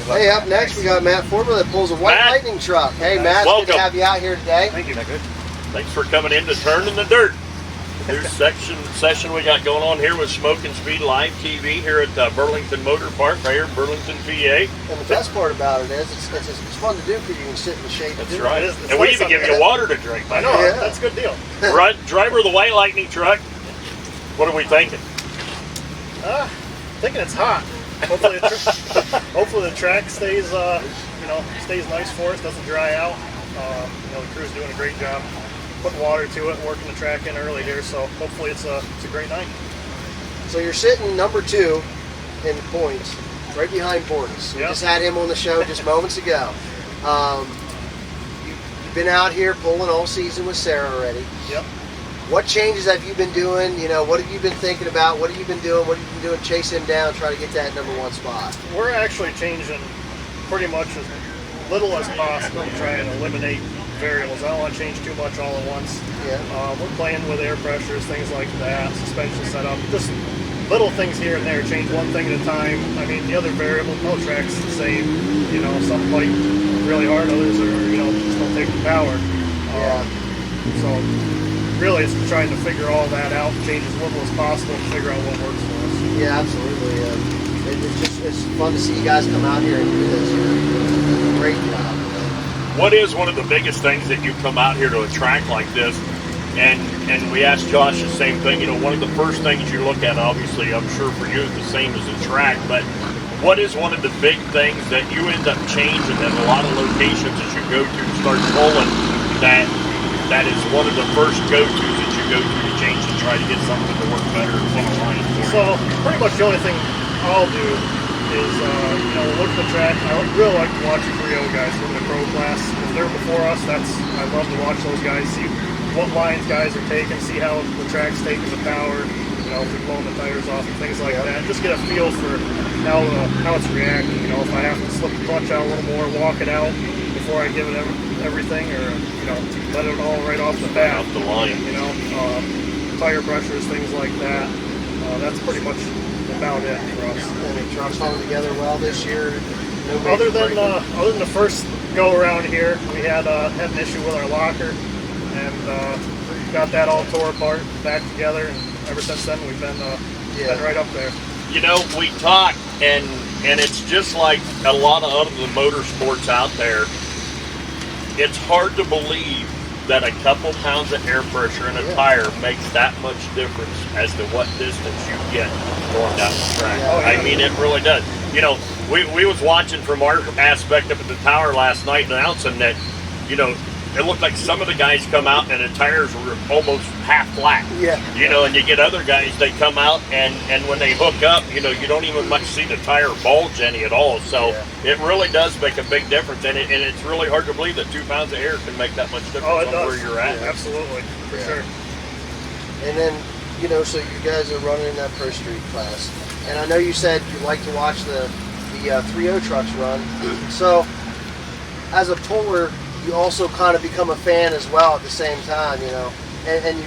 Hey, up next we got Matt Forba that pulls a White Lightning truck. Hey, Matt, good to have you out here today. Thank you. Good. Thanks for coming in to Turn in the Dirt. New session we got going on here with Smoke and Speed Live TV here at Burlington Motor Park, right here in Burlington, PA. And the best part about it is it's fun to do because you can sit in the shade. That's right. And we even give you water to drink. I know. Yeah. That's a good deal. Driver of the White Lightning truck, what are we thinking? Thinking it's hot. Hopefully the track stays stays nice for us, doesn't dry out. The crew's doing a great job putting water to it, working the track in early here, so hopefully it's a great night. So you're sitting number 2 in points, right behind Bortis. We just had him on the show just moments ago. You've been out here pulling all season with Sarah already. Yep. What changes have you been doing? What have you been thinking about? What have you been doing? What have you been doing? Chase him down, try to get that number 1 spot. We're actually changing pretty much as little as possible to try and eliminate variables. I don't want to change too much all at once. Yeah. We're playing with air pressures, things like that, suspension setup, just little things here and there. Change one thing at a time. I mean, the other variable, no track's the same. Some fight really hard, others are, just don't take the power. So really, it's trying to figure all that out, change as little as possible, and figure out what works for us. Yeah, absolutely. It's fun to see you guys come out here and do this. You're doing a great job. What is one of the biggest things that you come out here to a track like this? And we asked Josh the same thing. One of the first things you look at, obviously, I'm sure for you, is the same as the track. But what is one of the big things that you end up changing at a lot of locations as you go to start pulling that is one of the first go-tos that you go to change to try to get something to work better in the line for you? So pretty much the only thing I'll do is look at the track. I really like to watch the 3.0 guys from the pro class. If they're before us, I love to watch those guys, see what lines guys are taking, see how the track's taking the power, if they're blowing the tires off and things like that. Just get a feel for how it's reacting. If I have to slip the clutch out a little more, walk it out before I give it everything, or let it all right off the bat. Off the line. Tire pressures, things like that. That's pretty much about it for us. And the trucks hung together well this year. Other than the first go around here, we had an issue with our locker, and got that all tore apart, back together, and ever since then we've been right up there. We talk, and it's just like a lot of other motorsports out there. It's hard to believe that a couple pounds of air pressure in a tire makes that much difference as to what distance you get going down the track. I mean, it really does. We was watching from our aspect up at the tower last night announcing that, it looked like some of the guys come out and the tires were almost half flat. Yeah. And you get other guys, they come out and when they hook up, you don't even much see the tire bulge any at all. So it really does make a big difference, and it's really hard to believe that 2 pounds of air can make that much difference on where you're at. Yeah, absolutely, for sure. And then, so you guys are running in that ProStreet class, and I know you said you like to watch the 3.0 trucks run. So as a puller, you also kind of become a fan as well at the same time, and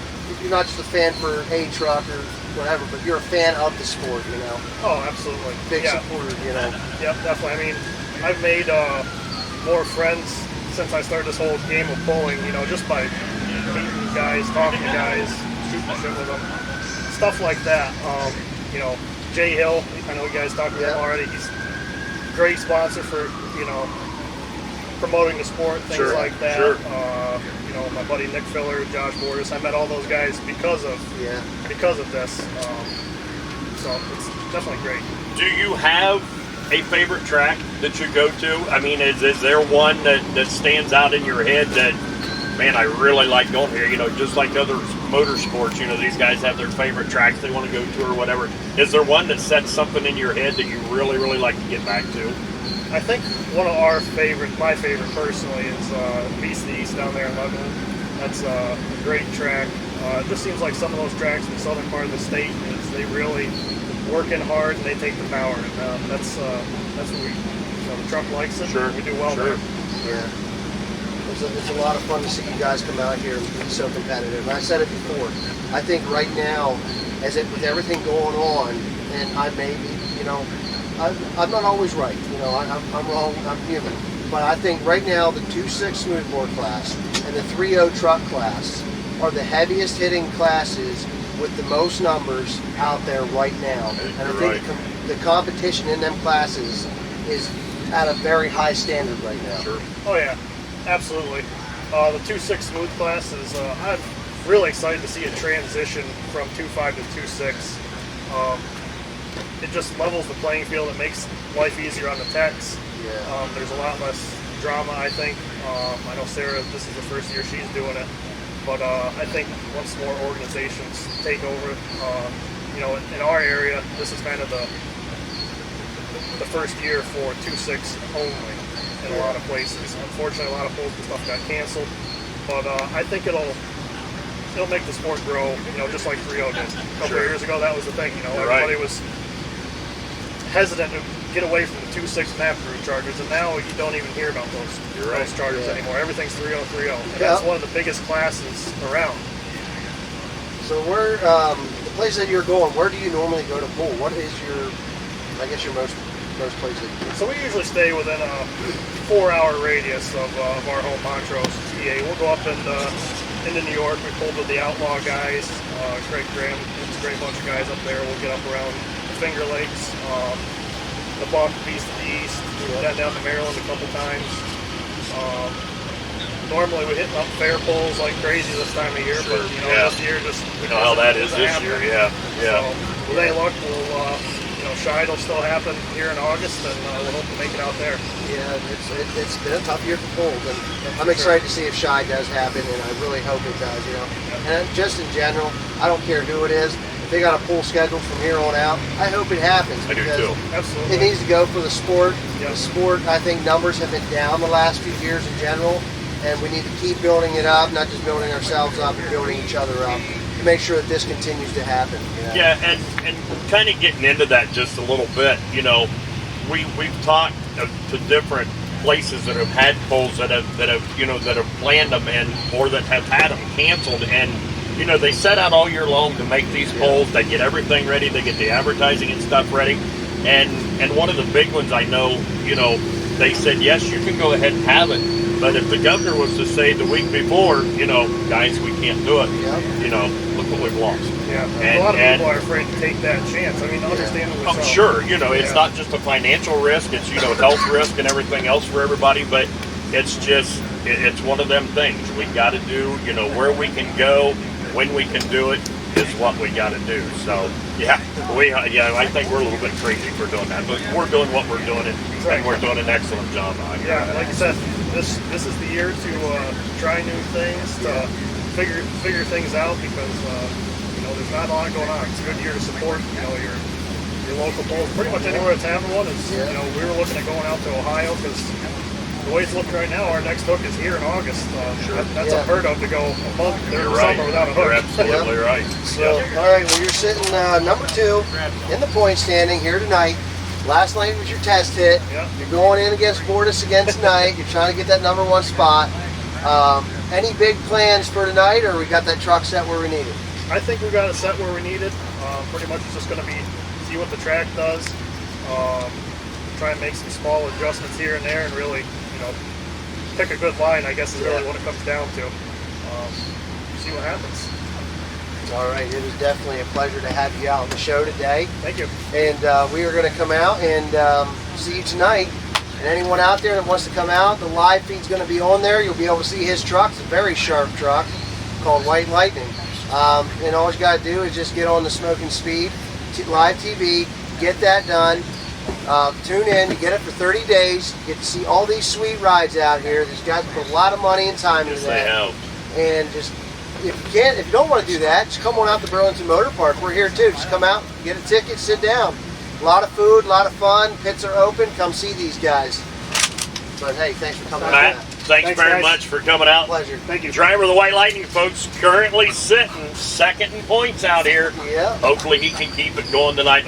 you're not just a fan for a truck or whatever, but you're a fan of the sport, Oh, absolutely. Big supporter, Yep, definitely. I mean, I've made more friends since I started this whole game of pulling, just by meeting guys, talking to guys, shooting shit with them, stuff like that. Jay Hill, I know you guys talked to him already. He's a great sponsor for, promoting the sport, things like that. Sure. My buddy Nick Filler, Josh Bortis, I met all those guys because of this. So it's definitely great. Do you have a favorite track that you go to? I mean, is there one that stands out in your head that, man, I really like going here? Just like other motorsports, these guys have their favorite tracks they want to go to or whatever. Is there one that sets something in your head that you really, really like to get back to? I think one of my favorite personally, is Beast of the East down there in Lebanon. That's a great track. It just seems like some of those tracks in the southern part of the state, they really work in hard and they take the power. And that's what we, the truck likes it. Sure. We do well there. Yeah. It's a lot of fun to see you guys come out here and be so competitive. And I said it before. I think right now, with everything going on, and I may be, I'm not always right. You know, I'm wrong. I'm human. But I think right now the 2.6 smoothbore class and the 3.0 truck class are the heaviest hitting classes with the most numbers out there right now. And I think the competition in them classes is at a very high standard right now. Sure. Oh yeah, absolutely. The 2.6 smooth class is, I'm really excited to see it transition from 2.5 to 2.6. It just levels the playing field. It makes life easier on the techs. Yeah. There's a lot less drama, I think. I know Sarah, this is the first year she's doing it. But I think once more organizations take over, you know, in our area, this is kind of the first year for 2.6 only in a lot of places. Unfortunately, a lot of pools and stuff got canceled. But I think it'll make the sport grow, you know, just like 3.0 did. A couple of years ago, that was the thing. You know, everybody was hesitant to get away from the 2.6 map group chargers, and now you don't even hear about those chargers anymore. Everything's 3.0, 3.0, and that's one of the biggest classes around. So where the place that you're going, where do you normally go to pool? What is your, I guess your most place that you go? So we usually stay within a 4-hour radius of our home Montrose, TA. We'll go up into New York. We pulled with the Outlaw guys, Craig Graham, it's a great bunch of guys up there. We'll get up around Finger Lakes, the Buck, Beast of the East. We've been down to Maryland a couple times. Normally we hit up fair pulls like crazy this time of year, but you know, this year just we know how that is this year. Yeah. So with any luck, we'll you know, Shide will still happen here in August, and we'll hope to make it out there. Yeah, it's been a tough year for pools, and I'm excited to see if Shide does happen, and I really hope it does. You know, and just in general, I don't care who it is. If they got a pool scheduled from here on out, I hope it happens. I do too. Absolutely. It needs to go for the sport. Yep. The sport, I think numbers have been down the last few years in general, and we need to keep building it up, not just building ourselves up, but building each other up to make sure that this continues to happen. You know? Yeah, and kind of getting into that just a little bit, you know, we've talked to different places that have had polls that have you know, that have planned them and or that have had them canceled, and you know, they set out all year long to make these polls. They get everything ready. They get the advertising and stuff ready. And one of the big ones, I know, you know, they said, yes, you can go ahead and have it. But if the governor was to say the week before, you know, guys, we can't do it, you know, look what we've lost. Yeah, a lot of people are afraid to take that chance. I mean, understandably so. I'm sure, you know, it's not just a financial risk. It's, you know, health risk and everything else for everybody. But it's just, it's one of them things. We got to do, you know, where we can go, when we can do it is what we got to do. So yeah, I think we're a little bit crazy for doing that, but we're doing what we're doing, and we're doing an excellent job on it. Yeah, like I said, this is the year to try new things, to figure things out, because you know, there's not a lot going on. It's a good year to support, you know, your local polls. Pretty much anywhere that's having one is, you know, we were looking at going out to Ohio, because the way it's looking right now, our next hook is here in August. That's unheard of to go a month during the summer without a hook. You're absolutely right. So, all right, well, you're sitting number 2 in the point standing here tonight. Last night was your test hit. You're going in against Fortis again tonight. You're trying to get that number 1 spot. Any big plans for tonight, or we got that truck set where we need it? I think we got it set where we need it. Pretty much it's just going to be see what the track does. Try and make some small adjustments here and there, and really, you know, pick a good line, I guess, is really what it comes down to. See what happens. All right, it was definitely a pleasure to have you out on the show today. Thank you. And we are going to come out and see you tonight. And anyone out there that wants to come out, the live feed's going to be on there. You'll be able to see his truck. It's a very sharp truck called White Lightning. And all you got to do is just get on the Smoking Speed live TV, get that done. Tune in, you get it for 30 days, you get to see all these sweet rides out here. These guys put a lot of money and time into that. And just, if you don't want to do that, just come on out to Burlington Motor Park. We're here too. Just come out, get a ticket, sit down. A lot of food, a lot of fun. Pits are open. Come see these guys. But hey, thanks for coming out. Matt, thanks very much for coming out. Pleasure. Thank you. Driver of the White Lightning, folks, currently sitting second in points out here. Yeah. Hopefully he can keep it going tonight.